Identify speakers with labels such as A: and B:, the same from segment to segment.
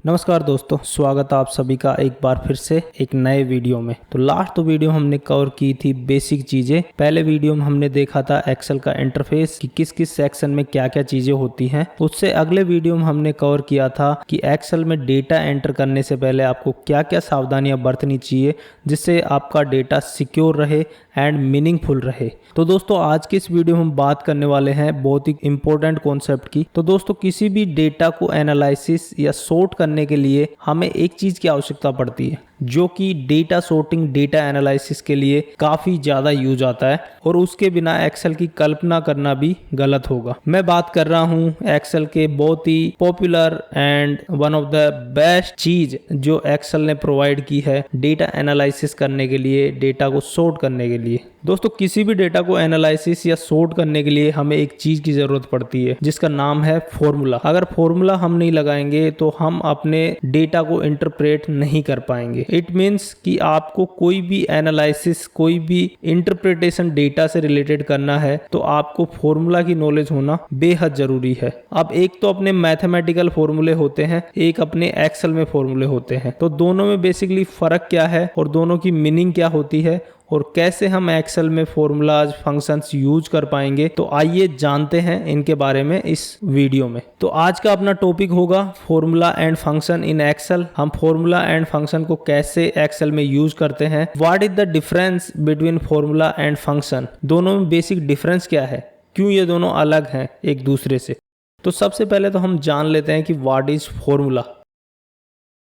A: नमस्कार दोस्तों, स्वागत है आप सभी का एक बार फिर से एक नए वीडियो में। तो लास्ट वीडियो हमने कवर की थी बेसिक चीजें। पहले वीडियो में हमने देखा था एक्सेल का इंटरफेस कि किस किस सेक्शन में क्या क्या चीजें होती हैं। उससे अगले वीडियो में हमने कवर किया था कि एक्सेल में डेटा एंटर करने से पहले आपको क्या क्या सावधानियां बरतनी चाहिए जिससे आपका डेटा सिक्योर रहे एंड मीनिंगफुल रहे। तो दोस्तों आज के इस वीडियो में हम बात करने वाले हैं बहुत ही इंपॉर्टेंट कॉन्सेप्ट की। तो दोस्तों किसी भी डेटा को एनालिसिस या सॉर्ट करने के लिए हमें एक चीज की आवश्यकता पड़ती है जो कि डेटा सॉर्टिंग, डेटा एनालिसिस के लिए काफी ज्यादा यूज आता है और उसके बिना एक्सेल की कल्पना करना भी गलत होगा। मैं बात कर रहा हूं एक्सेल के बहुत ही popular and one of the best चीज जो एक्सेल ने प्रोवाइड की है डेटा एनालिसिस करने के लिए, डेटा को सॉर्ट करने के लिए। दोस्तों किसी भी डेटा को एनालिसिस या सॉर्ट करने के लिए हमें एक चीज की जरूरत पड़ती है जिसका नाम है फॉर्मूला। अगर फॉर्मूला हम नहीं लगाएंगे तो हम अपने डेटा को इंटरप्रेट नहीं कर पाएंगे। इट मीन्स कि आपको कोई भी एनालिसिस, कोई भी इंटरप्रिटेशन डेटा से रिलेटेड करना है तो आपको फॉर्मूला की नॉलेज होना बेहद जरूरी है। अब एक तो अपने मैथमेटिकल फॉर्मूले होते हैं, एक अपने एक्सेल में फॉर्मूले होते हैं। तो दोनों में बेसिकली फर्क क्या है और दोनों की मीनिंग क्या होती है और कैसे हम एक्सेल में फॉर्मूलाज, फंक्शंस यूज कर पाएंगे, तो आइए जानते हैं इनके बारे में इस वीडियो में। तो आज का अपना टॉपिक होगा formula and function in Excel. हम फॉर्मूला एंड फंक्शन को कैसे एक्सेल में यूज करते हैं, what is the difference between formula and function, दोनों में बेसिक डिफरेंस क्या है, क्यों ये दोनों अलग हैं एक दूसरे से। तो सबसे पहले तो हम जान लेते हैं कि व्हाट इज फॉर्मूला।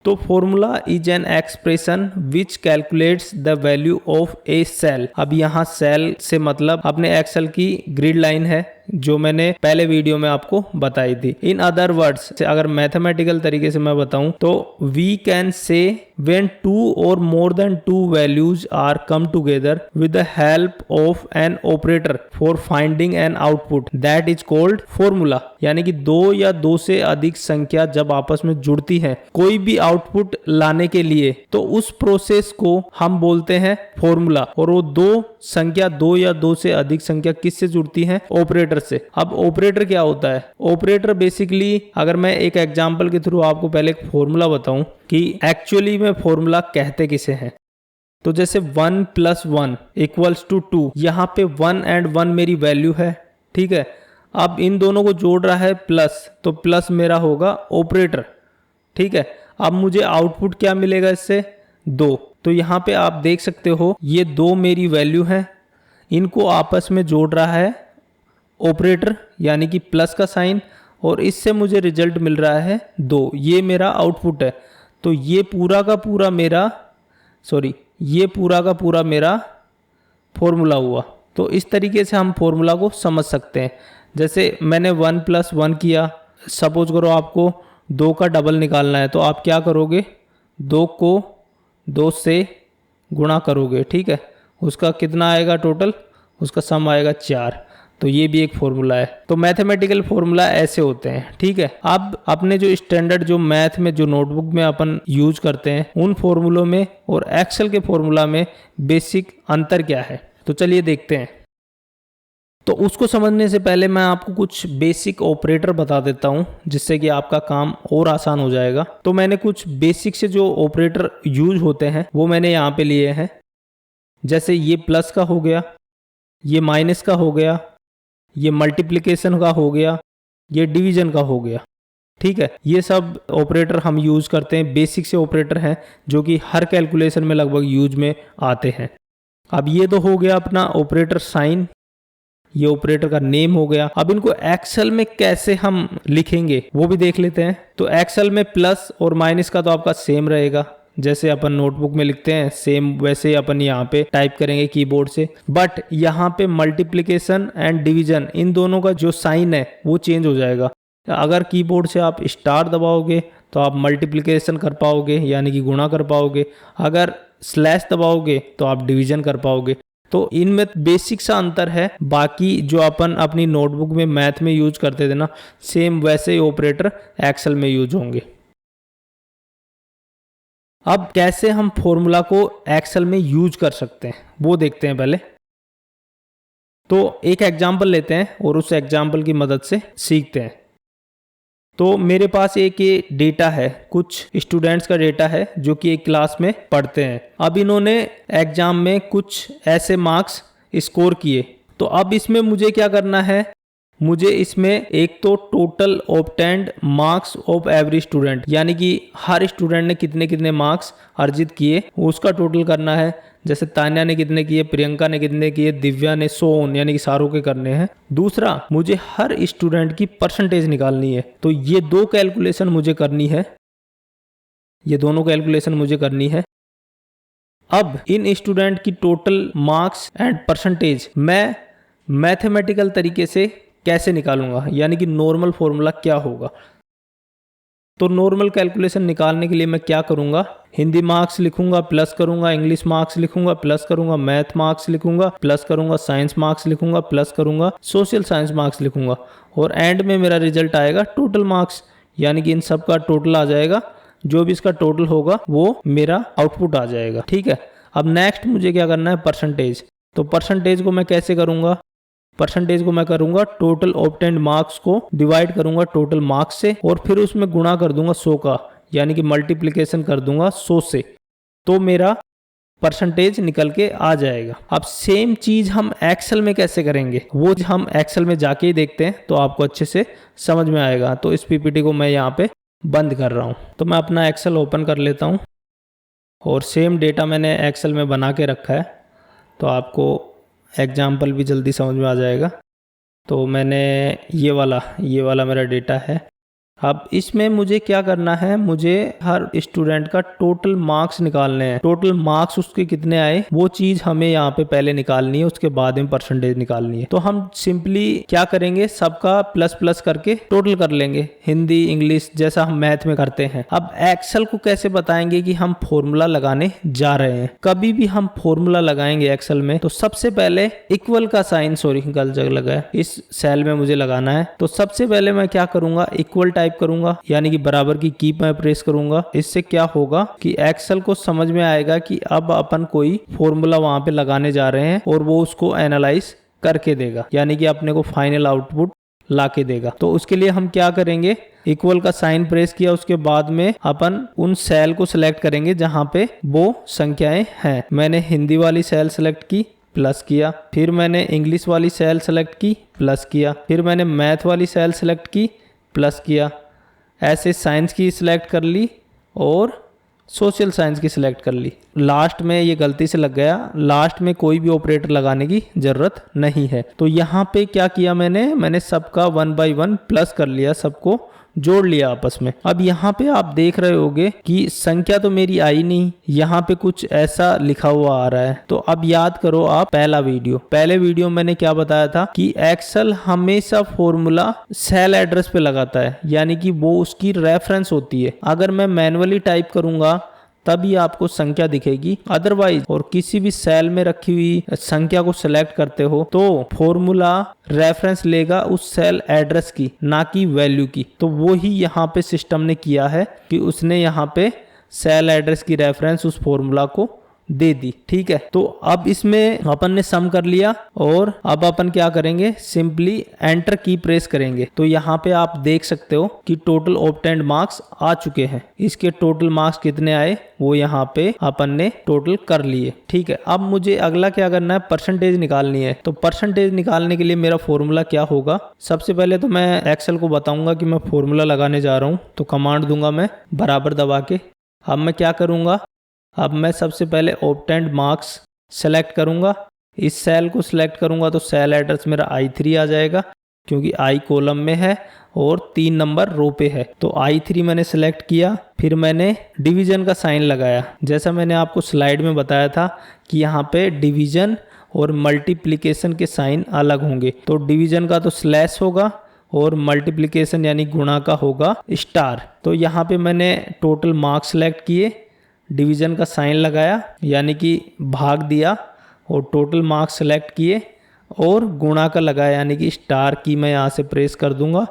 A: तो formula is an expression which calculates the value of a cell. अब यहाँ सेल से मतलब अपने एक्सेल की ग्रिड लाइन है जो मैंने पहले वीडियो में आपको बताई थी। इन अदर वर्ड्स, अगर मैथमेटिकल तरीके से मैं बताऊं तो we can say when two और more than two values are come together with the help of an operator for finding an output that is called formula. यानी कि दो या दो से अधिक संख्या जब आपस में जुड़ती है कोई भी आउटपुट लाने के लिए, तो उस प्रोसेस को हम बोलते हैं फॉर्मूला। और वो दो या दो से अधिक संख्या किससे जुड़ती है? ऑपरेटर से। अब ऑपरेटर क्या होता है? ऑपरेटर बेसिकली, अगर मैं एक एग्जांपल के थ्रू आपको पहले एक फॉर्मूला बताऊं कि एक्चुअली में फॉर्मूला कहते किसे हैं। तो जैसे 1 + 1 = 2, यहाँ पे 1 एंड 1 मेरी वैल्यू है, ठीक है। अब इन दोनों को जोड़ रहा है प्लस, तो प्लस मेरा होगा ऑपरेटर, ठीक है। अब मुझे आउटपुट क्या मिलेगा इससे? 2। तो यहाँ पे आप देख सकते हो ये 2 मेरी वैल्यू है, इनको आपस में जोड़ रहा है ऑपरेटर यानी कि प्लस का साइन, और इससे मुझे रिजल्ट मिल रहा है 2। ये मेरा आउटपुट है। तो ये पूरा का पूरा मेरा फॉर्मूला हुआ। तो इस तरीके से हम फॉर्मूला को समझ सकते हैं। जैसे मैंने 1 + 1 किया, सपोज करो आपको 2 का डबल निकालना है, तो आप क्या करोगे? 2 को 2 से गुणा करोगे, ठीक है। उसका कितना आएगा टोटल? उसका सम आएगा 4। तो ये भी एक फॉर्मूला है। तो मैथमेटिकल फॉर्मूला ऐसे होते हैं, ठीक है। अब अपने जो स्टैंडर्ड जो मैथ में जो नोटबुक में अपन यूज करते हैं उन फॉर्मूलों में और एक्सेल के फॉर्मूला में बेसिक अंतर क्या है, तो चलिए देखते हैं। तो उसको समझने से पहले मैं आपको कुछ बेसिक ऑपरेटर बता देता हूं जिससे कि आपका काम और आसान हो जाएगा। तो मैंने कुछ बेसिक से जो ऑपरेटर यूज होते हैं वो मैंने यहाँ पे लिए हैं। जैसे ये प्लस का हो गया, ये माइनस का हो गया, ये मल्टीप्लिकेशन का हो गया, ये डिवीजन का हो गया, ठीक है। ये सब ऑपरेटर हम यूज करते हैं, बेसिक से ऑपरेटर हैं जो कि हर कैलकुलेशन में लगभग यूज में आते हैं। अब ये तो हो गया अपना ऑपरेटर साइन, ये ऑपरेटर का नेम हो गया। अब इनको एक्सेल में कैसे हम लिखेंगे वो भी देख लेते हैं। तो एक्सेल में प्लस और माइनस का तो आपका सेम रहेगा, जैसे अपन नोटबुक में लिखते हैं सेम वैसे अपन यहाँ पे टाइप करेंगे कीबोर्ड से। बट यहाँ पे मल्टीप्लिकेशन एंड डिवीजन, इन दोनों का जो साइन है वो चेंज हो जाएगा। अगर कीबोर्ड से आप स्टार दबाओगे तो आप मल्टीप्लिकेशन कर पाओगे यानी कि गुणा कर पाओगे, अगर स्लैश दबाओगे तो आप डिवीजन कर पाओगे। तो इनमें बेसिक सा अंतर है। बाकी जो अपन अपनी नोटबुक में मैथ में यूज करते थे ना, सेम वैसे ही ऑपरेटर एक्सेल में यूज होंगे। अब कैसे हम फॉर्मूला को एक्सेल में यूज कर सकते हैं वो देखते हैं पहले। तो एक एग्जांपल लेते हैं और उस एग्जांपल की मदद से सीखते हैं। तो मेरे पास एक ये डेटा है, कुछ स्टूडेंट्स का डेटा है जो कि एक क्लास में पढ़ते हैं। अब इन्होंने एग्जाम में कुछ ऐसे मार्क्स स्कोर किए। तो अब इसमें मुझे क्या करना है, मुझे इसमें एक तो total obtained marks of every student, यानी कि हर स्टूडेंट ने कितने कितने मार्क्स अर्जित किए उसका टोटल करना है। जैसे तान्या ने कितने किए, प्रियंका ने कितने किए, दिव्या ने, सो ऑन, यानी कि सारों के करने हैं। दूसरा, मुझे हर स्टूडेंट की परसेंटेज निकालनी है। तो ये दो कैलकुलेशन मुझे करनी है, ये दोनों कैलकुलेशन मुझे करनी है। अब इन स्टूडेंट की टोटल मार्क्स एंड परसेंटेज मैं मैथमेटिकल तरीके से कैसे निकालूंगा, यानी कि नॉर्मल फॉर्मूला क्या होगा। तो नॉर्मल कैलकुलेशन निकालने के लिए मैं क्या करूंगा, हिंदी मार्क्स लिखूंगा, प्लस करूंगा, इंग्लिश मार्क्स लिखूंगा, प्लस करूंगा, मैथ मार्क्स लिखूंगा, प्लस करूंगा, साइंस मार्क्स लिखूंगा, प्लस करूंगा, सोशल साइंस मार्क्स लिखूंगा, और एंड में मेरा रिजल्ट आएगा टोटल मार्क्स, यानी कि इन सब का टोटल आ जाएगा। जो भी इसका टोटल होगा वो मेरा आउटपुट आ जाएगा। ठीक है, अब नेक्स्ट मुझे क्या करना है, परसेंटेज। तो परसेंटेज को मैं कैसे करूंगा, परसेंटेज को मैं करूंगा टोटल ऑब्टेन्ड मार्क्स को डिवाइड करूंगा टोटल मार्क्स से, और फिर उसमें गुणा कर दूंगा 100 का, यानी कि मल्टीप्लिकेशन कर दूंगा 100 से, तो मेरा परसेंटेज निकल के आ जाएगा। अब सेम चीज हम एक्सेल में कैसे करेंगे, वो हम एक्सेल में जाके ही देखते हैं, तो आपको अच्छे से समझ में आएगा। तो इस पीपीटी को मैं यहाँ पे बंद कर रहा हूँ। तो मैं अपना एक्सेल ओपन कर लेता हूँ, और सेम डेटा मैंने एक्सेल में बना के रखा है, तो आपको एग्जाम्पल भी जल्दी समझ में आ जाएगा। तो मैंने ये वाला मेरा डेटा है। अब इसमें मुझे क्या करना है, मुझे हर स्टूडेंट का टोटल मार्क्स निकालने हैं। टोटल मार्क्स उसके कितने आए वो चीज हमें यहाँ पे पहले निकालनी है, उसके बाद में परसेंटेज निकालनी है। तो हम सिंपली क्या करेंगे, सबका प्लस प्लस करके टोटल कर लेंगे, हिंदी इंग्लिश जैसा हम मैथ में करते हैं। अब एक्सेल को कैसे बताएंगे कि हम फॉर्मूला लगाने जा रहे हैं। कभी भी हम फॉर्मूला लगाएंगे एक्सेल में, तो सबसे पहले इक्वल का साइन, सॉरी गलत जगह लगा है, इस सेल में मुझे लगाना है। तो सबसे पहले मैं क्या करूंगा, इक्वल टाइप करूंगा, यानी कि बराबर की मैं प्रेस करूंगा। इससे क्या होगा कि एक्सेल को समझ में आएगा कि अब अपन कोई फॉर्मूला वहां पे लगाने जा रहे हैं, और वो उसको एनालाइज करके देगा, यानी कि अपने को फाइनल आउटपुट ला के देगा। तो उसके लिए हम क्या करेंगे, इक्वल का साइन प्रेस किया, उसके बाद में अपन उन सेल को सिलेक्ट करेंगे जहां पे वो संख्याएं हैं। मैंने हिंदी वाली सेल सेलेक्ट की, प्लस किया, फिर मैंने इंग्लिश वाली सेल सेलेक्ट की, प्लस किया, फिर मैंने मैथ वाली सेल सेलेक्ट की, प्लस किया, ऐसे साइंस की सिलेक्ट कर ली और सोशल साइंस की सिलेक्ट कर ली। लास्ट में ये गलती से लग गया, लास्ट में कोई भी ऑपरेटर लगाने की जरूरत नहीं है। तो यहाँ पे क्या किया मैंने सबका 1 by 1 प्लस कर लिया, सबको जोड़ लिया आपस में। अब यहाँ पे आप देख रहे होगे कि संख्या तो मेरी आई नहीं, यहाँ पे कुछ ऐसा लिखा हुआ आ रहा है। तो अब याद करो आप पहले वीडियो मैंने क्या बताया था कि एक्सेल हमेशा फॉर्मूला सेल एड्रेस पे लगाता है, यानी कि वो उसकी रेफरेंस होती है। अगर मैं मैन्युअली टाइप करूंगा तभी आपको संख्या दिखेगी, अदरवाइज और किसी भी सेल में रखी हुई संख्या को सिलेक्ट करते हो तो फॉर्मूला रेफरेंस लेगा उस सेल एड्रेस की, ना कि वैल्यू की। तो वो ही यहाँ पे सिस्टम ने किया है कि उसने यहाँ पे सेल एड्रेस की रेफरेंस उस फॉर्मूला को दे दी। ठीक है, तो अब इसमें अपन ने सम कर लिया, और अब अपन क्या करेंगे, सिंपली एंटर की प्रेस करेंगे। तो यहाँ पे आप देख सकते हो कि टोटल ऑब्टेन्ड मार्क्स आ चुके हैं। इसके टोटल मार्क्स कितने आए वो यहाँ पे अपन ने टोटल कर लिए। ठीक है, अब मुझे अगला क्या करना है, परसेंटेज निकालनी है। तो परसेंटेज निकालने के लिए मेरा फॉर्मूला क्या होगा, सबसे पहले तो मैं एक्सेल को बताऊंगा कि मैं फॉर्मूला लगाने जा रहा हूँ। तो कमांड दूंगा मैं बराबर दबा के। अब मैं क्या करूंगा, अब मैं सबसे पहले ऑब्टेन्ड मार्क्स सेलेक्ट करूंगा, इस सेल को सिलेक्ट करूंगा तो सेल एड्रेस मेरा I3 आ जाएगा, क्योंकि I कॉलम में है और 3 नंबर रो पे है। तो I3 मैंने सेलेक्ट किया, फिर मैंने डिवीजन का साइन लगाया। जैसा मैंने आपको स्लाइड में बताया था कि यहाँ पे डिवीजन और मल्टीप्लिकेशन के साइन अलग होंगे। तो डिवीजन का तो स्लैश होगा और मल्टीप्लिकेशन यानी गुणा का होगा स्टार। तो यहाँ पे मैंने टोटल मार्क्स सेलेक्ट किए, डिवीजन का साइन लगाया यानी कि भाग दिया, और टोटल मार्क्स सेलेक्ट किए और गुणा का लगाया यानी कि स्टार की मैं यहाँ से प्रेस कर दूंगा,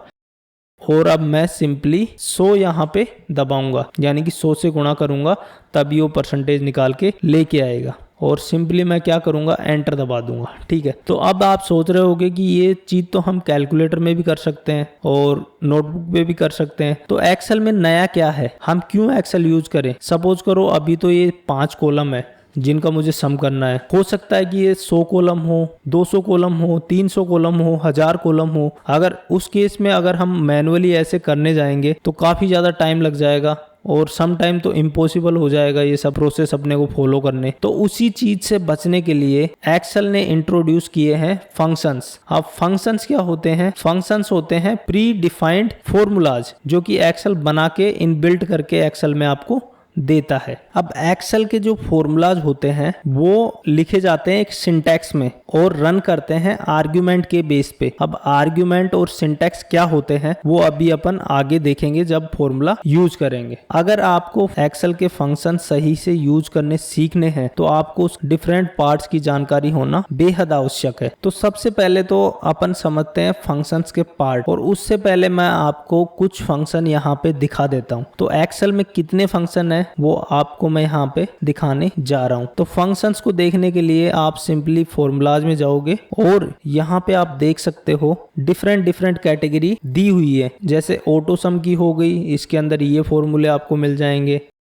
A: और अब मैं सिंपली 100 यहाँ पे दबाऊंगा, यानी कि 100 से गुणा करूंगा तभी वो परसेंटेज निकाल के लेके आएगा। और सिंपली मैं क्या करूंगा, एंटर दबा दूंगा। ठीक है, तो अब आप सोच रहे होगे कि ये चीज तो हम कैलकुलेटर में भी कर सकते हैं और नोटबुक में भी कर सकते हैं, तो एक्सेल में नया क्या है, हम क्यों एक्सेल यूज करें। सपोज करो अभी तो ये 5 कॉलम है जिनका मुझे सम करना है। हो सकता है कि ये 100 कॉलम हो, 200 कॉलम हो, 300 कॉलम हो, 1000 कॉलम हो। अगर उस केस में अगर हम मैनुअली ऐसे करने जाएंगे तो काफी ज्यादा टाइम लग जाएगा और सम टाइम तो इम्पॉसिबल हो जाएगा ये सब प्रोसेस अपने को फॉलो करने। तो उसी चीज से बचने के लिए एक्सेल ने इंट्रोड्यूस किए हैं फंक्शंस। अब फंक्शंस क्या होते हैं, फंक्शंस होते हैं प्री डिफाइंड फॉर्मूलाज जो कि एक्सेल बना के इनबिल्ट करके एक्सेल में आपको देता है। अब एक्सेल के जो फॉर्मूलाज होते हैं वो लिखे जाते हैं एक सिंटैक्स में और रन करते हैं आर्ग्यूमेंट के बेस पे। अब आर्ग्यूमेंट और सिंटैक्स क्या होते हैं वो अभी अपन आगे देखेंगे जब फॉर्मूला यूज करेंगे। अगर आपको एक्सेल के फंक्शन सही से यूज करने सीखने हैं तो आपको उस डिफरेंट पार्ट्स की जानकारी होना बेहद आवश्यक है। तो सबसे पहले तो अपन समझते हैं फंक्शंस के पार्ट, और उससे पहले मैं आपको कुछ फंक्शन यहाँ पे दिखा देता हूँ। तो एक्सेल में कितने फंक्शन है वो आपको मैं यहाँ पे दिखाने जा रहा हूँ। तो फंक्शंस को देखने के लिए आप सिंपली फॉर्मूलाज में जाओगे और यहाँ पे आप देख सकते हो डिफरेंट कैटेगरी दी हुई है। जैसे ऑटो सम की हो गई, इसके अंदर ये फॉर्मूले आपको मिल जाएंगे।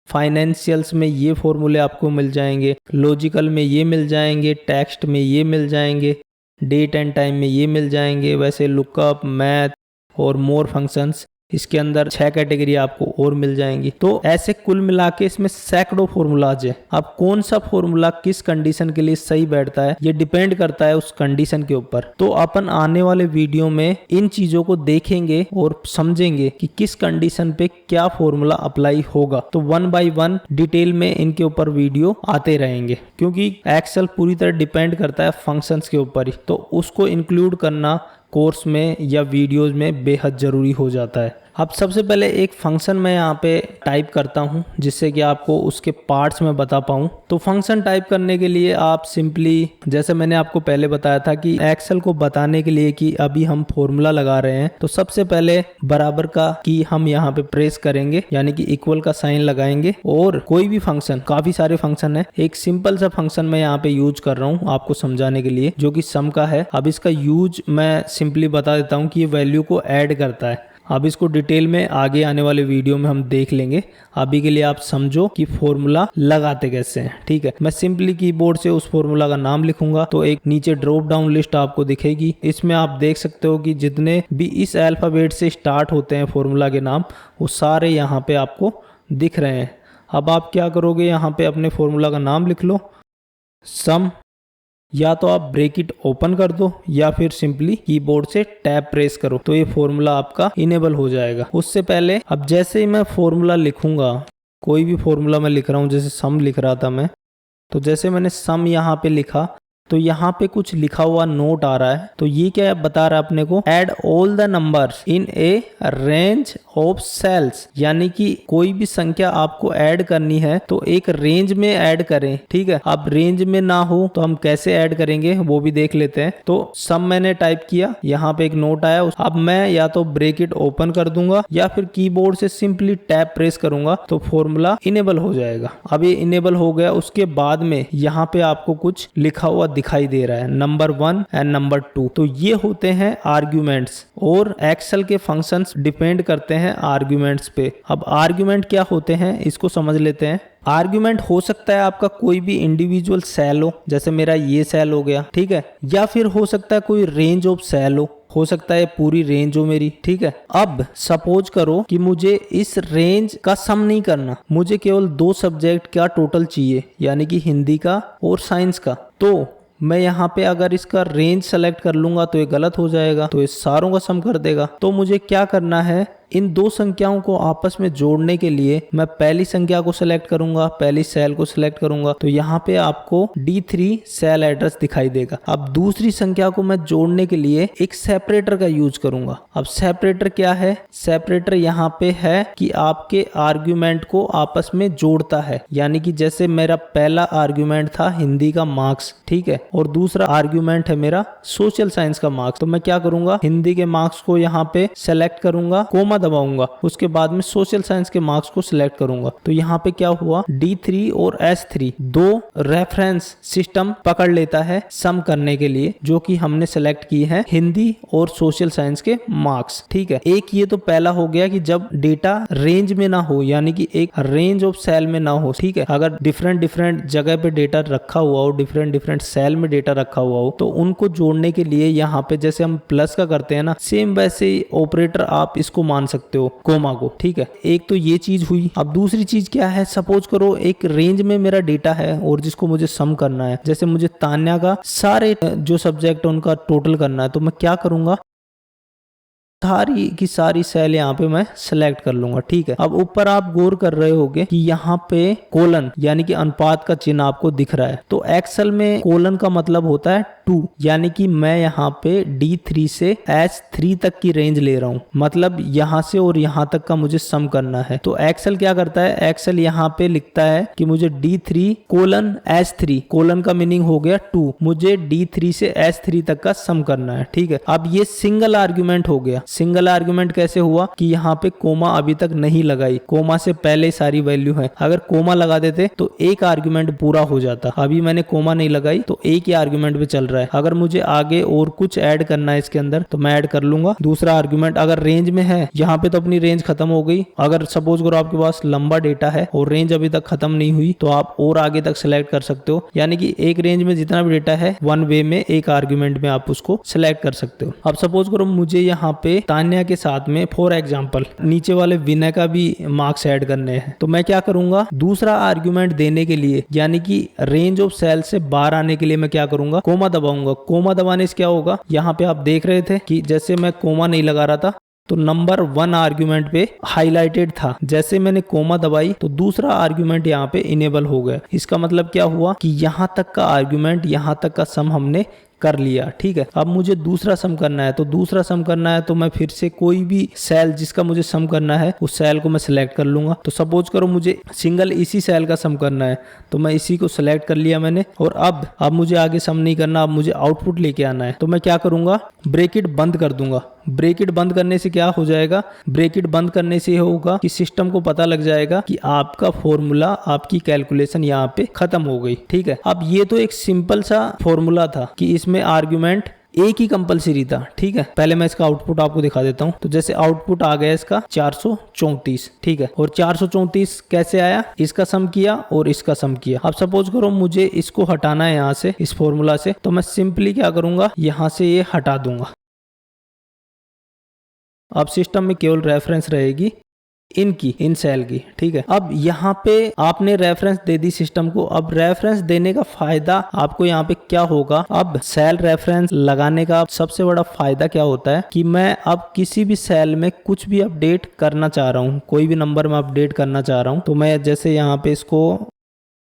A: फाइनेंशियल्स में ये फॉर्मूले आपको मिल जाएंगे, लॉजिकल में ये मिल जाएंगे, टेक्स्ट में ये मिल जाएंगे, डेट एंड टाइम में ये मिल जाएंगे। वैसे लुकअप, मैथ और मोर फंक्शंस, इसके अंदर 6 कैटेगरी आपको और मिल जाएंगी। तो ऐसे कुल मिला के इसमें सैकड़ों फॉर्मूलाज है। अब कौन सा फॉर्मूला किस कंडीशन के लिए सही बैठता है ये डिपेंड करता है उस कंडीशन के ऊपर। तो अपन आने वाले वीडियो में इन चीजों को देखेंगे और समझेंगे कि किस कंडीशन पे क्या फॉर्मूला अप्लाई होगा। तो 1 बाय 1 डिटेल में इनके ऊपर वीडियो आते रहेंगे, क्योंकि एक्सेल पूरी तरह डिपेंड करता है फंक्शंस के ऊपर ही। तो उसको इंक्लूड करना कोर्स में या वीडियोज में बेहद ज़रूरी हो जाता है। अब सबसे पहले एक फंक्शन मैं यहाँ पे टाइप करता हूँ जिससे कि आपको उसके पार्ट्स में बता पाऊँ। तो फंक्शन टाइप करने के लिए आप सिंपली, जैसे मैंने आपको पहले बताया था कि एक्सेल को बताने के लिए कि अभी हम फॉर्मूला लगा रहे हैं, तो सबसे पहले बराबर का की हम यहाँ पे प्रेस करेंगे, यानी कि इक्वल का साइन लगाएंगे। और कोई भी फंक्शन, काफी सारे फंक्शन है, एक सिंपल सा फंक्शन मैं यहाँ पे यूज कर रहा हूँ आपको समझाने के लिए, जो कि सम का है। अब इसका यूज मैं सिंपली बता देता हूँ कि ये वैल्यू को ऐड करता है। अब इसको डिटेल में आगे आने वाले वीडियो में हम देख लेंगे। अभी के लिए आप समझो कि फॉर्मूला लगाते कैसे हैं। ठीक है, मैं सिंपली कीबोर्ड से उस फॉर्मूला का नाम लिखूंगा तो एक नीचे ड्रॉप डाउन लिस्ट आपको दिखेगी। इसमें आप देख सकते हो कि जितने भी इस अल्फाबेट से स्टार्ट होते हैं फॉर्मूला के नाम, वो सारे यहाँ पे आपको दिख रहे हैं। अब आप क्या करोगे, यहाँ पे अपने फॉर्मूला का नाम लिख लो, सम। या तो आप ब्रैकेट ओपन कर दो या फिर सिंपली कीबोर्ड से टैब प्रेस करो तो ये फॉर्मूला आपका इनेबल हो जाएगा। उससे पहले अब जैसे ही मैं फॉर्मूला लिखूंगा, कोई भी फॉर्मूला मैं लिख रहा हूँ, जैसे सम लिख रहा था मैं, तो जैसे मैंने सम यहाँ पे लिखा तो यहाँ पे कुछ लिखा हुआ नोट आ रहा है। तो ये क्या बता रहा है अपने को, add all the numbers in a range of cells, यानी कि कोई भी संख्या आपको ऐड करनी है तो एक रेंज में ऐड करें। ठीक है, अब रेंज में ना हो तो हम कैसे ऐड करेंगे वो भी देख लेते हैं। तो सम मैंने टाइप किया, यहाँ पे एक नोट आया। अब मैं या तो ब्रैकेट ओपन कर दूंगा या फिर कीबोर्ड से सिंपली टैब प्रेस करूंगा तो फॉर्मूला इनेबल हो जाएगा। अब ये इनेबल हो गया। उसके बाद में यहाँ पे आपको कुछ लिखा हुआ दिखाई दे रहा है, नंबर 1 एंड नंबर 2। तो ये होते हैं आर्ग्यूमेंट्स, और एक्सेल के फंक्शंस डिपेंड करते हैं आर्ग्यूमेंट्स पे। अब आर्ग्यूमेंट क्या होते हैं इसको समझ लेते हैं। आर्ग्यूमेंट हो सकता है आपका कोई भी इंडिविजुअल सेल हो, जैसे मेरा ये सेल हो गया, ठीक है, या फिर हो सकता है कोई रेंज ऑफ सेल हो सकता है पूरी रेंज हो मेरी। ठीक है, अब सपोज करो कि मुझे इस रेंज का सम नहीं करना, मुझे केवल 2 सब्जेक्ट का टोटल चाहिए, यानी कि हिंदी का और साइंस का। तो मैं यहाँ पे अगर इसका रेंज सेलेक्ट कर लूंगा तो ये गलत हो जाएगा, तो ये सारों का सम कर देगा। तो मुझे क्या करना है, इन 2 संख्याओं को आपस में जोड़ने के लिए मैं पहली संख्या को सिलेक्ट करूंगा, पहली सेल को सिलेक्ट करूंगा, तो यहाँ पे आपको D3 सेल एड्रेस दिखाई देगा। अब दूसरी संख्या को मैं जोड़ने के लिए एक सेपरेटर का यूज करूंगा। अब सेपरेटर क्या है, सेपरेटर यहाँ पे है कि आपके आर्ग्यूमेंट को आपस में जोड़ता है, यानी कि जैसे मेरा पहला आर्ग्यूमेंट था हिंदी का मार्क्स, ठीक है, और दूसरा आर्ग्यूमेंट है मेरा सोशल साइंस का मार्क्स। तो मैं क्या करूंगा, हिंदी के मार्क्स को यहाँ पे सेलेक्ट करूंगा, कोमा दबाऊंगा, उसके बाद में सोशल साइंस के मार्क्स को सिलेक्ट करूंगा। तो यहाँ पे क्या हुआ, D3 और S3 दो रेफरेंस सिस्टम पकड़ लेता है सम करने के लिए, जो कि हमने सेलेक्ट की है हिंदी और सोशल साइंस के मार्क्स। ठीक है, एक ये तो पहला हो गया कि जब डेटा रेंज में ना हो, यानी कि एक रेंज ऑफ सेल में ना हो। ठीक है, अगर डिफरेंट डिफरेंट जगह पे डेटा रखा हुआ हो, डिफरेंट डिफरेंट सेल में डेटा रखा हुआ हो, तो उनको जोड़ने के लिए यहाँ पे जैसे हम प्लस का करते हैं ना, सेम वैसे ही ऑपरेटर आप इसको मान सकते हो, कोमा को। ठीक है, एक तो ये चीज हुई। अब दूसरी चीज क्या है, सपोज करो एक रेंज में मेरा डेटा है और जिसको मुझे सम करना है, जैसे मुझे तान्या का सारे जो सब्जेक्ट है उनका टोटल करना है, तो मैं क्या करूंगा, सारी की सारी सेल यहाँ पे मैं सिलेक्ट कर लूंगा। ठीक है, अब ऊपर आप गौर कर रहे होगे कि यहाँ पे कोलन यानी कि अनुपात का चिन्ह आपको दिख रहा है। तो एक्सेल में कोलन का मतलब होता है 2, यानी कि मैं यहाँ पे D3 से S3 तक की रेंज ले रहा हूँ, मतलब यहाँ से और यहाँ तक का मुझे सम करना है। तो एक्सेल क्या करता है, एक्सेल यहाँ पे लिखता है कि मुझे D3 कोलन S3, कोलन का मीनिंग हो गया 2, मुझे D3 से S3 तक का सम करना है। ठीक है, अब ये सिंगल आर्ग्यूमेंट हो गया। सिंगल आर्गुमेंट कैसे हुआ कि यहाँ पे कोमा अभी तक नहीं लगाई, कोमा से पहले सारी वैल्यू है। अगर कोमा लगा देते तो एक आर्गुमेंट पूरा हो जाता, अभी मैंने कोमा नहीं लगाई तो एक ही आर्गुमेंट पे चल रहा है। अगर मुझे आगे और कुछ ऐड करना है इसके अंदर तो मैं ऐड कर लूंगा दूसरा आर्गुमेंट। अगर रेंज में है, यहाँ पे तो अपनी रेंज खत्म हो गई। अगर सपोज करो आपके पास लंबा डेटा है और रेंज अभी तक खत्म नहीं हुई, तो आप और आगे तक सिलेक्ट कर सकते हो, यानी कि एक रेंज में जितना भी डेटा है वन वे में एक आर्गुमेंट में आप उसको सिलेक्ट कर सकते हो। अब सपोज करो मुझे यहाँ पे तान्या के साथ में फॉर एग्जांपल नीचे वाले विनय का भी मार्क्स ऐड करने हैं, तो मैं क्या करूंगा, दूसरा आर्गुमेंट देने के लिए यानी कि रेंज ऑफ सेल से बाहर आने के लिए मैं क्या करूंगा, कोमा दबाऊंगा। कोमा दबाने से क्या होगा, यहाँ पे आप देख रहे थे कि जैसे मैं कोमा नहीं लगा रहा था तो नंबर 1 आर्गुमेंट पे हाईलाइटेड था, जैसे मैंने कोमा दबाई तो दूसरा आर्गुमेंट यहाँ पे इनेबल हो गया। इसका मतलब क्या हुआ कि यहाँ तक का आर्गुमेंट, यहाँ तक का सम हमने कर लिया। ठीक है, अब मुझे दूसरा सम करना है, तो दूसरा सम करना है तो मैं फिर से कोई भी सेल जिसका मुझे सम करना है उस सेल को मैं सिलेक्ट कर लूंगा। तो सपोज करो मुझे सिंगल इसी सेल का सम करना है, तो मैं इसी को सिलेक्ट कर लिया मैंने। और अब मुझे आगे सम नहीं करना, अब मुझे आउटपुट लेके आना है। तो मैं क्या करूंगा, ब्रैकेट बंद कर दूंगा। ब्रैकेट बंद करने से क्या हो जाएगा, ब्रैकेट बंद करने से होगा कि सिस्टम को पता लग जाएगा कि आपका फॉर्मूला, आपकी कैलकुलेशन यहाँ पे खत्म हो गई। ठीक है, अब ये तो एक सिंपल सा फॉर्मूला था कि इसमें आर्गुमेंट एक ही कंपलसरी था। ठीक है, पहले मैं इसका आउटपुट आपको दिखा देता हूं। तो जैसे आउटपुट आ गया इसका 434। ठीक है, और 434 कैसे आया, इसका सम किया और इसका सम किया। अब सपोज करो मुझे इसको हटाना है यहाँ से, इस फॉर्मूला से, तो मैं सिंपली क्या करूंगा, यहाँ से ये हटा दूंगा। अब सिस्टम में केवल रेफरेंस रहेगी इन सेल की। ठीक है, अब यहाँ पे आपने रेफरेंस दे दी सिस्टम को। अब रेफरेंस देने का फायदा आपको यहाँ पे क्या होगा, अब सेल रेफरेंस लगाने का सबसे बड़ा फायदा क्या होता है कि मैं अब किसी भी सेल में कुछ भी अपडेट करना चाह रहा हूँ, कोई भी नंबर में अपडेट करना चाह रहा हूँ, तो मैं जैसे यहाँ पे इसको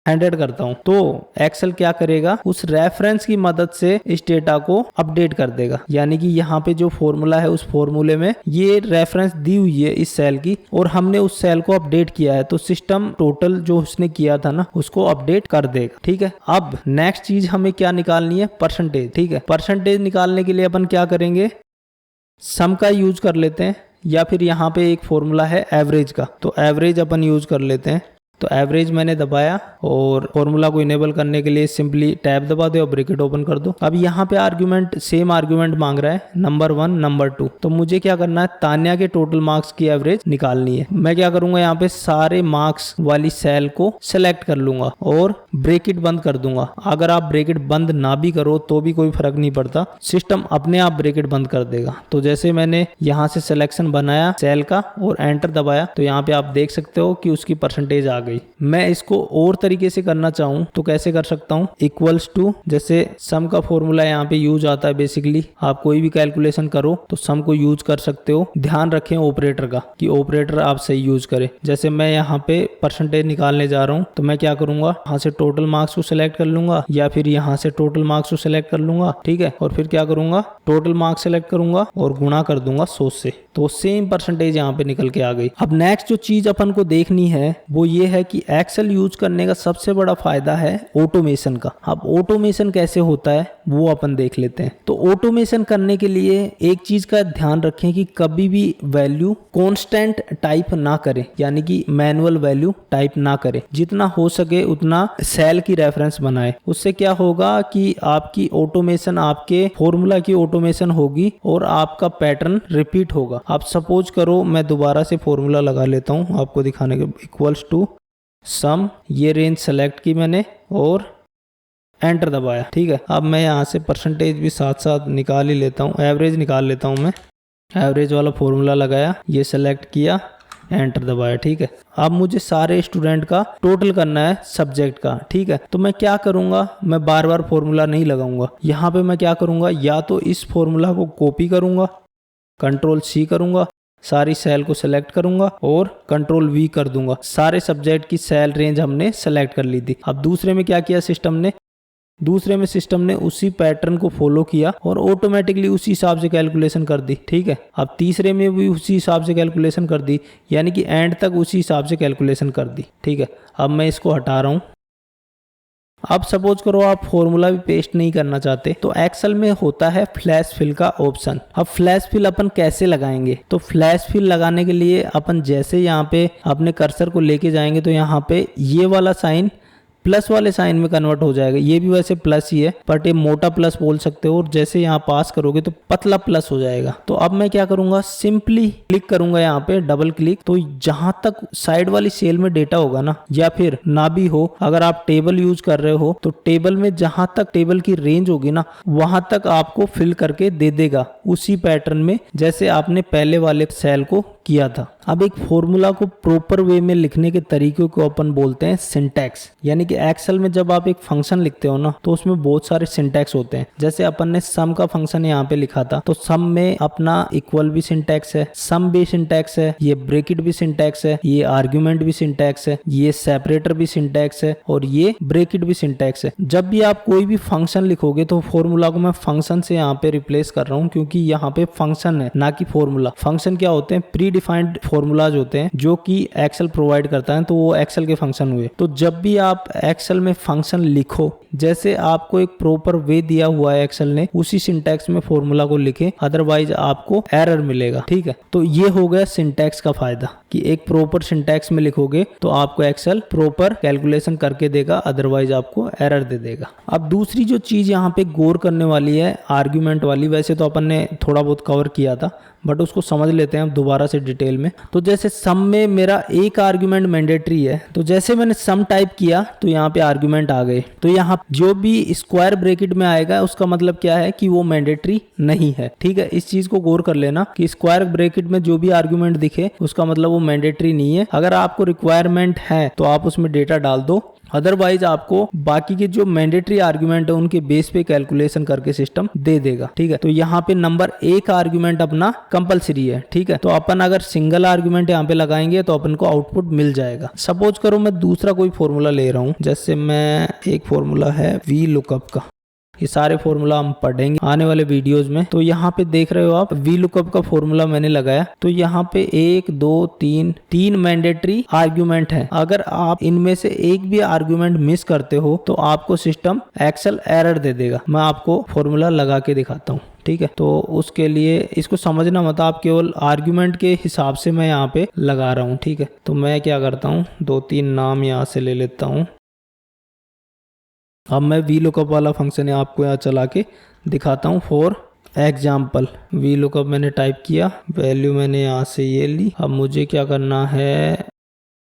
A: 100 करता हूं, तो एक्सेल क्या करेगा, उस रेफरेंस की मदद से इस डेटा को अपडेट कर देगा। यानी कि यहाँ पे जो फॉर्मूला है उस फॉर्मूले में ये रेफरेंस दी हुई है इस सेल की, और हमने उस सेल को अपडेट किया है, तो सिस्टम टोटल जो उसने किया था ना उसको अपडेट कर देगा। ठीक है, अब नेक्स्ट चीज हमें क्या निकालनी है, परसेंटेज। ठीक है, परसेंटेज निकालने के लिए अपन क्या करेंगे, सम का यूज कर लेते हैं, या फिर यहाँ पे एक फॉर्मूला है एवरेज का, तो एवरेज अपन यूज कर लेते हैं। तो एवरेज मैंने दबाया और फॉर्मूला को इनेबल करने के लिए सिंपली टैब दबा दो और ब्रैकेट ओपन कर दो। अब यहाँ पे आर्गुमेंट सेम आर्गुमेंट मांग रहा है, नंबर 1 नंबर 2। तो मुझे क्या करना है, तान्या के टोटल मार्क्स की एवरेज निकालनी है। मैं क्या करूंगा, यहाँ पे सारे मार्क्स वाली सेल को सिलेक्ट कर लूंगा और ब्रैकेट बंद कर दूंगा। अगर आप ब्रैकेट बंद ना भी करो तो भी कोई फर्क नहीं पड़ता, सिस्टम अपने आप ब्रैकेट बंद कर देगा। तो जैसे मैंने यहाँ से सिलेक्शन बनाया सेल का और एंटर दबाया, तो यहाँ पे आप देख सकते हो कि उसकी परसेंटेज आ गई। मैं इसको और तरीके से करना चाहूं तो कैसे कर सकता हूं, इक्वल्स टू, जैसे सम का फॉर्मूला यहाँ पे यूज आता है। बेसिकली आप कोई भी कैलकुलेशन करो तो सम को यूज कर सकते हो। ध्यान रखें ऑपरेटर का कि ऑपरेटर आप सही यूज करें। जैसे मैं यहाँ पे परसेंटेज निकालने जा रहा हूँ, तो मैं क्या करूंगा, यहाँ से टोटल मार्क्स को सिलेक्ट कर लूंगा या फिर यहाँ से टोटल मार्क्स को सिलेक्ट कर लूंगा। ठीक है, और फिर क्या करूंगा, टोटल मार्क्स सिलेक्ट करूंगा और गुणा कर दूंगा 100 से, तो सेम परसेंटेज यहाँ पे निकल के आ गई। अब नेक्स्ट जो चीज अपन को देखनी है वो ये है कि एक्सेल यूज करने का सबसे बड़ा फायदा है ऑटोमेशन का। अब ऑटोमेशन कैसे होता है वो अपन देख लेते हैं। तो ऑटोमेशन करने के लिए एक चीज का ध्यान रखें कि कभी भी वैल्यू कांस्टेंट टाइप ना करें, यानी कि मैनुअल वैल्यू टाइप ना करें। जितना हो सके उतना सेल की रेफरेंस बनाए। उससे क्या होगा कि आपकी ऑटोमेशन, आपके फॉर्मूला की ऑटोमेशन होगी और आपका पैटर्न रिपीट होगा। आप सपोज करो, मैं दोबारा से फॉर्मूला लगा लेता हूं आपको दिखाने के, इक्वल्स टू सम, ये रेंज सेलेक्ट की मैंने और एंटर दबाया। ठीक है, अब मैं यहाँ से परसेंटेज भी साथ साथ निकाल ही लेता हूँ, एवरेज निकाल लेता हूँ। मैं एवरेज वाला फॉर्मूला लगाया, ये सेलेक्ट किया, एंटर दबाया। ठीक है, अब मुझे सारे स्टूडेंट का टोटल करना है सब्जेक्ट का। ठीक है, तो मैं क्या करूंगा, मैं बार बार फॉर्मूला नहीं लगाऊंगा। यहाँ पे मैं क्या करूंगा, या तो इस फॉर्मूला को कॉपी करूंगा, कंट्रोल सी करूंगा, सारी सेल को सिलेक्ट करूंगा और कंट्रोल वी कर दूंगा। सारे सब्जेक्ट की सेल रेंज हमने सेलेक्ट कर ली थी। अब दूसरे में क्या किया सिस्टम ने, दूसरे में सिस्टम ने उसी पैटर्न को फॉलो किया और ऑटोमेटिकली उसी हिसाब से कैलकुलेशन कर दी। ठीक है, अब तीसरे में भी उसी हिसाब से कैलकुलेशन कर दी, यानी कि एंड तक उसी हिसाब से कैलकुलेशन कर दी। ठीक है, अब मैं इसको हटा रहा हूं। अब सपोज करो आप फॉर्मूला भी पेस्ट नहीं करना चाहते, तो एक्सेल में होता है फ्लैश फिल का ऑप्शन। अब फ्लैश फिल अपन कैसे लगाएंगे, तो फ्लैश फिल लगाने के लिए अपन जैसे यहाँ पे अपने कर्सर को लेके जाएंगे तो यहाँ पे ये वाला साइन प्लस वाले साइन में कन्वर्ट हो जाएगा। ये भी वैसे प्लस ही है, बट ये मोटा प्लस बोल सकते हो, और जैसे यहाँ पास करोगे तो पतला प्लस हो जाएगा। तो अब मैं क्या करूंगा, सिंपली क्लिक करूंगा यहाँ पे, डबल क्लिक, तो जहां तक साइड वाली सेल में डेटा होगा ना, या फिर ना भी हो, अगर आप टेबल यूज कर रहे हो तो टेबल में जहां तक टेबल की रेंज होगी ना, वहां तक आपको फिल करके दे देगा उसी पैटर्न में जैसे आपने पहले वाले सेल को किया था। अब एक फॉर्मूला को प्रॉपर वे में लिखने के तरीके को अपन बोलते हैं सिंटैक्स। यानी कि एक्सेल में जब आप एक फंक्शन लिखते हो ना, तो उसमें बहुत सारे सिंटैक्स होते हैं। जैसे अपन ने सम का फंक्शन यहाँ पे लिखा था, तो सम में अपना इक्वल भी सिंटैक्स है, सम भी सिंटैक्स है, ये ब्रैकेट भी सिंटैक्स है, ये आर्ग्यूमेंट भी सिंटैक्स है, ये सेपरेटर भी सिंटैक्स है और ये ब्रैकेट भी सिंटैक्स है। जब भी आप कोई भी फंक्शन लिखोगे तो फॉर्मूला को मैं फंक्शन से यहाँ पे रिप्लेस कर रहा हूँ, क्योंकि यहाँ पे फंक्शन है ना कि फॉर्मूला। फंक्शन क्या होते हैं, प्री डिफाइंड फॉर्मूलाज होते हैं जो कि एक्सेल प्रोवाइड करता है, तो वो एक्सेल के फंक्शन हुए। तो जब भी आप एक्सेल में फंक्शन लिखो, जैसे आपको एक प्रॉपर वे दिया हुआ है एक्सेल ने, उसी सिंटैक्स में फॉर्मूला को लिखें, अदरवाइज आपको एरर मिलेगा। ठीक है, तो ये हो गया सिंटैक्स का फायदा कि एक प्रॉपर सिंटैक्स में लिखोगे तो आपको एक्सेल प्रॉपर कैलकुलेशन करके देगा, अदरवाइज आपको एरर दे देगा। अब दूसरी जो चीज यहाँ पे गौर करने वाली है आर्ग्यूमेंट वाली, वैसे तो अपन ने थोड़ा बहुत कवर किया था, बट उसको समझ लेते हैं अब दोबारा से डिटेल में। तो जैसे सम में मेरा एक आर्ग्यूमेंट मैंडेटरी है, तो जैसे मैंने सम टाइप किया तो यहाँ पे आर्ग्यूमेंट आ गए, तो यहाँ जो भी स्क्वायर ब्रैकेट में आएगा उसका मतलब क्या है कि वो मैंडेटरी नहीं है। ठीक है, इस चीज को गौर कर लेना कि स्क्वायर ब्रैकेट में जो भी आर्ग्यूमेंट दिखे उसका मतलब वो मैंडेटरी नहीं है। अगर आपको रिक्वायरमेंट है तो आप उसमें डेटा डाल दो, अदरवाइज आपको बाकी के जो मैंडेटरी आर्ग्यूमेंट है उनके बेस पे कैलकुलेशन करके सिस्टम दे देगा। ठीक है, तो यहाँ पे नंबर एक आर्ग्यूमेंट अपना कंपलसरी है। ठीक है, तो अपन अगर सिंगल आर्ग्यूमेंट यहाँ पे लगाएंगे तो अपन को आउटपुट मिल जाएगा। सपोज करो मैं दूसरा कोई फॉर्मूला ले रहा हूँ, जैसे मैं एक फॉर्मूला है वी लुकअप का, ये सारे फॉर्मूला हम पढ़ेंगे आने वाले वीडियोस में। तो यहाँ पे देख रहे हो आप, वी लुकअप का फॉर्मूला मैंने लगाया, तो यहाँ पे 1 2 3 मैंडेटरी आर्ग्यूमेंट है। अगर आप इनमें से एक भी आर्ग्यूमेंट मिस करते हो तो आपको सिस्टम एक्सेल एरर दे देगा। मैं आपको फॉर्मूला लगा के दिखाता हूँ। ठीक है, तो उसके लिए इसको समझना मत, आप केवल आर्ग्यूमेंट के हिसाब से मैं यहाँ पे लगा रहा हूँ। ठीक है, तो मैं क्या करता हूँ, 2-3 नाम यहाँ से ले लेता हूँ। अब मैं वी लुकअप वाला फंक्शन है आपको यहाँ चला के दिखाता हूँ। फॉर एग्जाम्पल वी लुकअप मैंने टाइप किया, वैल्यू मैंने यहाँ से ये ली। अब मुझे क्या करना है,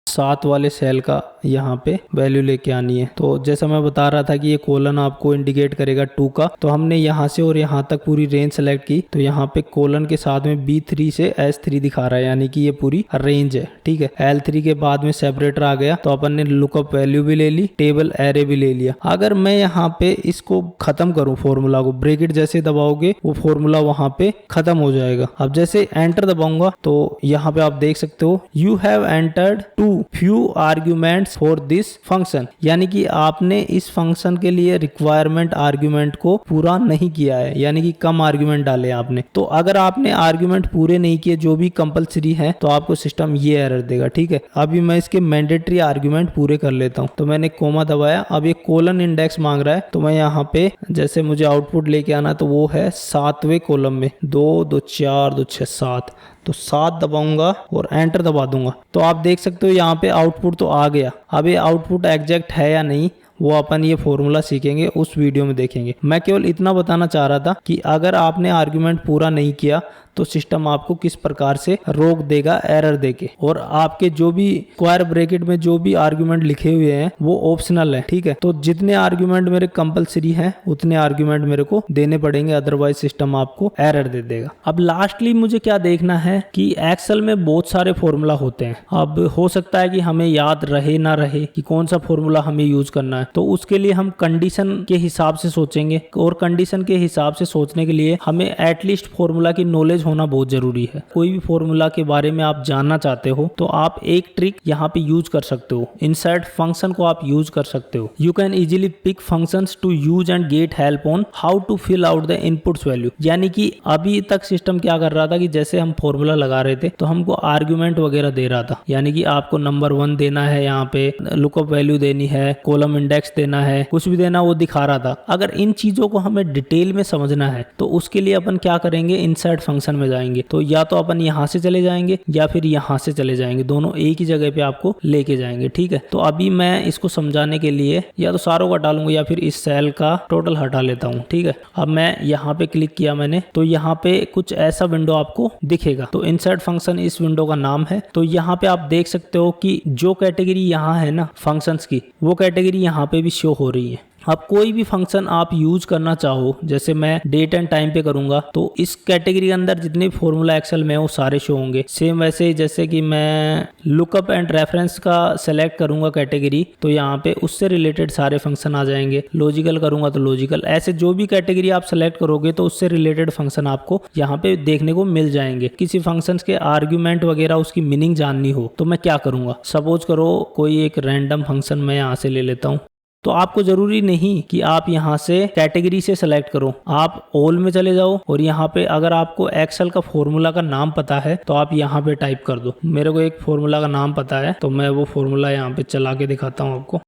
A: 7 वाले सेल का यहाँ पे वैल्यू लेके आनी है। तो जैसा मैं बता रहा था कि ये कॉलन आपको इंडिकेट करेगा 2 का, तो हमने यहाँ से और यहाँ तक पूरी रेंज सेलेक्ट की, तो यहाँ पे कॉलन के साथ में B3 से S3 दिखा रहा है, यानी कि ये पूरी रेंज है। ठीक है, L3 के बाद में सेपरेटर आ गया, तो अपन ने लुकअप वैल्यू भी ले ली, टेबल एरे भी ले लिया। अगर मैं यहाँ पे इसको खत्म करूँ फॉर्मूला को, ब्रैकेट जैसे दबाओगे वो फॉर्मूला वहां पे खत्म हो जाएगा। अब जैसे एंटर दबाऊंगा तो यहाँ पे आप देख सकते हो, you have entered 2 few arguments for this function, यानी कि आपने इस फंक्शन के लिए रिक्वायरमेंट आर्ग्यूमेंट को पूरा नहीं किया है, यानी कि कम आर्ग्यूमेंट डाले आपने। तो अगर आपने आर्ग्यूमेंट पूरे नहीं किए जो भी कंपलसरी है तो आपको सिस्टम ये एरर देगा। ठीक है, अभी मैं इसके मैंडेटरी आर्ग्यूमेंट पूरे कर लेता हूं। तो मैंने कोमा दबाया, अब ये कोलन इंडेक्स मांग रहा है, तो मैं यहाँ पे जैसे मुझे आउटपुट लेके आना तो वो है 7वें कॉलम में, 2 2 4 2 6 7, तो 7 दबाऊंगा और एंटर दबा दूंगा। तो आप देख सकते हो यहाँ पे आउटपुट तो आ गया। अब ये आउटपुट एग्जैक्ट है या नहीं वो अपन ये फॉर्मूला सीखेंगे, उस वीडियो में देखेंगे। मैं केवल इतना बताना चाह रहा था कि अगर आपने आर्ग्यूमेंट पूरा नहीं किया तो सिस्टम आपको किस प्रकार से रोक देगा एरर देके, और आपके जो भी स्क्वायर ब्रैकेट में जो भी आर्ग्यूमेंट लिखे हुए हैं वो ऑप्शनल है। ठीक है, तो जितने आर्ग्यूमेंट मेरे कंपलसरी हैं उतने आर्ग्यूमेंट मेरे को देने पड़ेंगे, अदरवाइज सिस्टम आपको एरर दे देगा। अब लास्टली मुझे क्या देखना है कि एक्सेल में बहुत सारे फॉर्मूला होते हैं। अब हो सकता है कि हमें याद रहे ना रहे कि कौन सा फॉर्मूला हमें यूज करना है, तो उसके लिए हम कंडीशन के हिसाब से सोचेंगे, और कंडीशन के हिसाब से सोचने के लिए हमें एटलीस्ट फॉर्मूला की नॉलेज होना बहुत जरूरी है। कोई भी फॉर्मूला के बारे में आप जानना चाहते हो तो आप एक ट्रिक यहाँ पे यूज कर सकते हो, इंसर्ट फंक्शन को आप यूज कर सकते हो। You can easily pick functions to use and get help on how to fill out the inputs value. यानी कि अभी तक सिस्टम क्या कर रहा था कि जैसे हम फॉर्मूला लगा रहे थे तो हमको आर्ग्यूमेंट वगैरह दे रहा था, यानी कि आपको नंबर 1 देना है, यहाँ पे लुकअप वैल्यू देनी है, कॉलम इंडेक्स देना है, कुछ भी देना वो दिखा रहा था। अगर इन चीजों को हमें डिटेल में समझना है तो उसके लिए अपन क्या करेंगे, इंसर्ट फंक्शन में जाएंगे। तो या तो अपन यहाँ से चले जाएंगे या फिर यहाँ से चले जाएंगे, दोनों एक ही जगह पे आपको लेके जाएंगे। ठीक है, तो अभी मैं इसको समझाने के लिए या तो सारों को हटा लूंगा या फिर इस सेल का टोटल हटा लेता हूँ। ठीक है, अब मैं यहाँ पे क्लिक किया मैंने, तो यहाँ पे कुछ ऐसा विंडो आपको दिखेगा। तो इंसर्ट फंक्शन इस विंडो का नाम है। तो यहाँ पे आप देख सकते हो कि जो कैटेगरी यहाँ है ना फंक्शंस की, वो कैटेगरी यहाँ पे भी शो हो रही है। अब कोई भी फंक्शन आप यूज करना चाहो, जैसे मैं डेट एंड टाइम पे करूंगा तो इस कैटेगरी के अंदर जितने फॉर्मूला एक्सेल में वो सारे शो होंगे। सेम वैसे जैसे कि मैं लुकअप एंड रेफरेंस का सेलेक्ट करूंगा कैटेगरी, तो यहाँ पे उससे रिलेटेड सारे फंक्शन आ जाएंगे। लॉजिकल करूंगा तो लॉजिकल, ऐसे जो भी कैटेगरी आप सेलेक्ट करोगे तो उससे रिलेटेड फंक्शन आपको यहाँ पे देखने को मिल जाएंगे। किसी फंक्शन के आर्ग्यूमेंट वगैरह उसकी मीनिंग जाननी हो तो मैं क्या करूंगा, सपोज करो कोई एक रैंडम फंक्शन मैं यहाँ से ले लेता हूँ। तो आपको जरूरी नहीं कि आप यहाँ से कैटेगरी से सेलेक्ट करो, आप ऑल में चले जाओ और यहाँ पे अगर आपको एक्सेल का फॉर्मूला का नाम पता है तो आप यहाँ पे टाइप कर दो। मेरे को एक फॉर्मूला का नाम पता है तो मैं वो फॉर्मूला यहाँ पे चला के दिखाता हूँ आपको।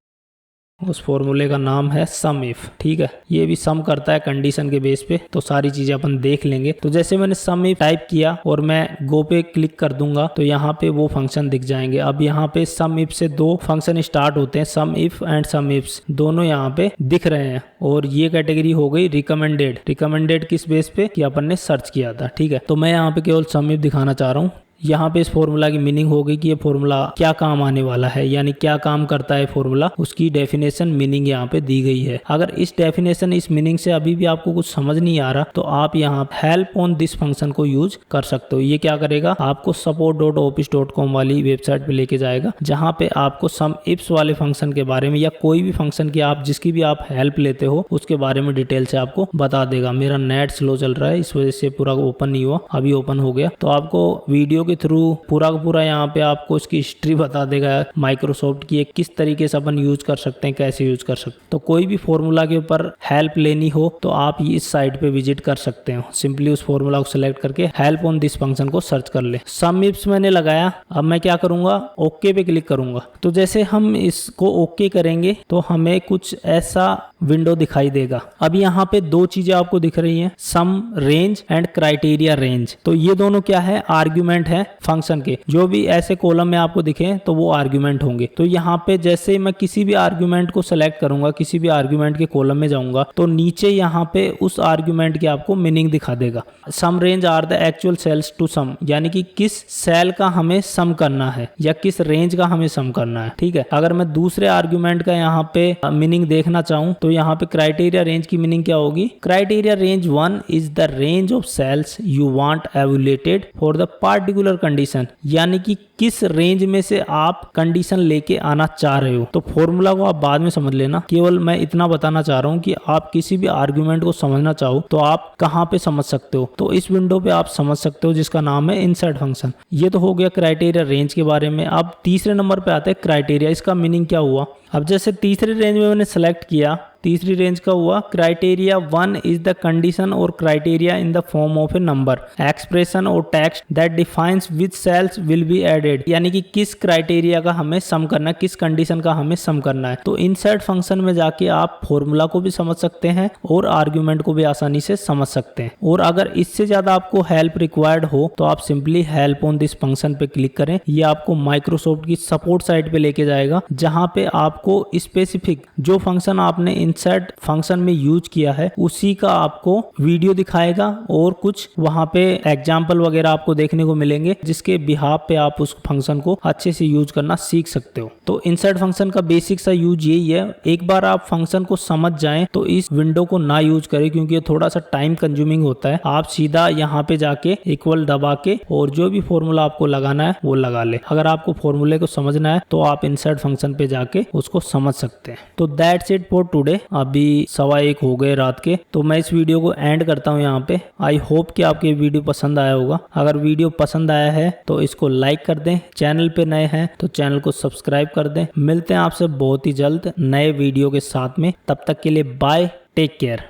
A: उस फॉर्मूले का नाम है सम इफ। ठीक है, ये भी सम करता है कंडीशन के बेस पे, तो सारी चीजें अपन देख लेंगे। तो जैसे मैंने सम इफ टाइप किया और मैं गो पे क्लिक कर दूंगा तो यहाँ पे वो फंक्शन दिख जाएंगे। अब यहाँ पे सम इफ से 2 फंक्शन स्टार्ट होते हैं, सम इफ एंड सम इफ्स, दोनों यहाँ पे दिख रहे हैं। और ये कैटेगरी हो गई रिकमेंडेड। रिकमेंडेड किस बेस पे कि अपन ने सर्च किया था। ठीक है, तो मैं यहाँ पे केवल सम इफ दिखाना चाह रहा हूँ। यहाँ पे इस फॉर्मूला की मीनिंग हो गई कि ये फॉर्मूला क्या काम आने वाला है, यानी क्या काम करता है फॉर्मूला, उसकी डेफिनेशन मीनिंग यहाँ पे दी गई है। अगर इस डेफिनेशन इस मीनिंग से अभी भी आपको कुछ समझ नहीं आ रहा तो आप यहाँ हेल्प ऑन दिस फंक्शन को यूज कर सकते हो। ये क्या करेगा, आपको support.office.com वाली वेबसाइट पे लेके जाएगा, जहाँ पे आपको सम इफ्स वाले फंक्शन के बारे में या कोई भी फंक्शन की आप जिसकी भी आप हेल्प लेते हो उसके बारे में डिटेल से आपको बता देगा। मेरा नेट स्लो चल रहा है इस वजह से पूरा ओपन नहीं हुआ, अभी ओपन हो गया। तो आपको वीडियो के थ्रू पूरा का पूरा यहाँ पे आपको इसकी हिस्ट्री बता देगा माइक्रोसॉफ्ट की, किस तरीके से अपन यूज कर सकते हैं, कैसे यूज कर सकते हैं। तो कोई भी फॉर्मूला के ऊपर हेल्प लेनी हो तो आप इस साइट पे विजिट कर सकते हो। सिंपली उस फॉर्मूला को सिलेक्ट करके हेल्प ऑन दिस फंक्शन को सर्च कर ले। सम इफ्स मैंने लगाया, अब मैं क्या करूंगा, ओके पे क्लिक करूंगा। तो जैसे हम इसको ओके करेंगे तो हमें कुछ ऐसा विंडो दिखाई देगा। अब यहाँ पे 2 चीजें आपको दिख रही हैं, सम रेंज एंड क्राइटेरिया रेंज। तो ये दोनों क्या है, आर्ग्यूमेंट है फंक्शन के। जो भी ऐसे कॉलम में आपको दिखे तो वो आर्ग्यूमेंट होंगे। तो यहाँ पे जैसे मैं किसी भी आर्ग्यूमेंट को सेलेक्ट करूंगा, किसी भी आर्ग्यूमेंट के कॉलम में जाऊंगा तो नीचे यहाँ पे उस आर्ग्यूमेंट की आपको मीनिंग दिखा देगा। Sum range are the actual cells to sum, यानी कि किस सेल का हमें सम करना है या किस रेंज का हमें सम करना है। ठीक है, अगर मैं दूसरे आर्ग्यूमेंट का यहाँ पे मीनिंग देखना चाहूँ तो यहाँ पे क्राइटेरिया रेंज की मीनिंग क्या होगी, criteria range 1 is the range of cells you want evaluated for the particular particular condition, यानी कि किस रेंज में से आप कंडीशन लेके आना चाह रहे हो। तो फॉर्मूला को आप बाद में समझ लेना, केवल मैं इतना बताना चाह रहा हूँ कि आप किसी भी आर्गुमेंट को समझना चाहो तो आप कहाँ पे समझ सकते हो। तो इस विंडो पे आप समझ सकते हो जिसका नाम है इंसर्ट फंक्शन। ये तो हो गया क्राइटेरिया रेंज के बारे में। अब तीसरे नंबर पे आते हैं क्राइटेरिया। इसका मीनिंग क्या हुआ? अब जैसे तीसरी रेंज में मैंने सेलेक्ट किया, तीसरी रेंज का हुआ क्राइटेरिया 1 इज द कंडीशन और criteria in the form of a number, expression और text that defines which cells will be added, यानी कि किस क्राइटेरिया का हमें सम करना है, किस कंडीशन का हमें सम करना है। तो इंसर्ट फंक्शन में जाके आप फॉर्मूला को भी समझ सकते हैं और आर्ग्यूमेंट को भी आसानी से समझ सकते हैं। और अगर इससे ज्यादा आपको हेल्प रिक्वायर्ड हो तो आप simply help on this function पे क्लिक करें। ये आपको माइक्रोसॉफ्ट की सपोर्ट साइट पे लेके जाएगा, जहां पे आपको स्पेसिफिक जो फंक्शन आपने इंसर्ट फंक्शन में यूज किया है उसी का आपको वीडियो दिखाएगा और कुछ वहां पे एग्जाम्पल वगैरह आपको देखने को मिलेंगे, जिसके बिहाफ पे आप उस फंक्शन को अच्छे से यूज करना सीख सकते हो। तो इंसर्ट फंक्शन का बेसिक सा यूज यही है। एक बार आप फंक्शन को समझ जाएं तो इस विंडो को ना यूज करें, क्योंकि ये थोड़ा सा टाइम कंज्यूमिंग होता है। आप सीधा यहाँ पे जाके इक्वल दबा के और जो भी फॉर्मूला आपको लगाना है वो लगा ले। अगर आपको फॉर्मूले को समझना है तो आप इंसर्ट फंक्शन पे जाके उसको समझ सकते हैं। तो दैट्स इट फॉर टुडे। अभी 1:15 हो गए रात के, तो मैं इस वीडियो को एंड करता हूँ यहाँ पे। आई होप कि आपको ये वीडियो पसंद आया होगा। अगर वीडियो पसंद आया है तो इसको लाइक कर दें, चैनल पे नए हैं तो चैनल को सब्सक्राइब कर दें। मिलते हैं आपसे बहुत ही जल्द नए वीडियो के साथ में। तब तक के लिए बाय, टेक केयर।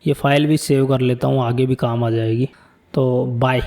A: ये फाइल भी सेव कर लेता हूँ, आगे भी काम आ जाएगी। तो बाय।